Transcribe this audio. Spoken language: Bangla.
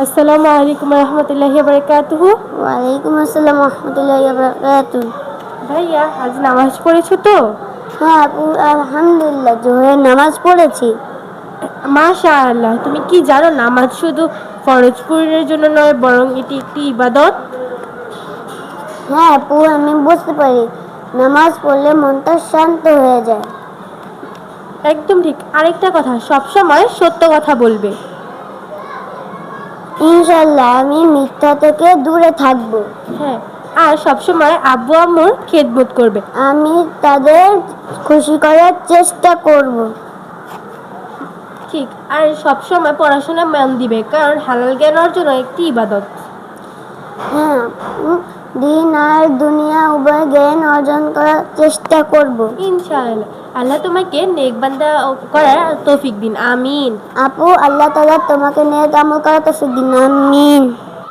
আসসালামু আলাইকুম রহমতুল্লাহি বারাকাতুহু। ওয়ালাইকুম আসসালাম রহমতুল্লাহি বারাকাতুহু। ভাইয়া আজ নামাজ পড়েছো তো? হ্যাঁ আপু, আলহামদুলিল্লাহ জোহরের নামাজ পড়েছি। মাশাআল্লাহ। তুমি কি জানো নামাজ শুধু ফরজ পূরণের জন্য নয়, বরং এটি একটি ইবাদত। হ্যাঁ আপু, আমি বুঝতে পারি নামাজ পড়লে মনটা শান্ত হয়ে যায়। একদম ঠিক। আরেকটা কথা, সবসময় সত্য কথা বলবে। ইনশাল্লাহ আমি মিথ্যা থেকে দূরে থাকবো। হ্যাঁ, আর সবসময় আব্বু আম্মুর খেদমত করবে। আমি তাদের খুশি করার চেষ্টা করব। ঠিক। আর সবসময় পড়াশোনা মন দিবে, কারণ হালাল জ্ঞান অর্জন একটি ইবাদত। হ্যাঁ আপু, দিন আর দুনিয়া উভয় জ্ঞান অর্জন করার চেষ্টা করব। ইনশাআল্লাহ। আল্লাহ তোমাকে নেক বান্দা করার তৌফিক দিন। আমিন। আপু, আল্লাহ তাআলা তোমাকে নেক আমল করার তৌফিক দিন। আমিন।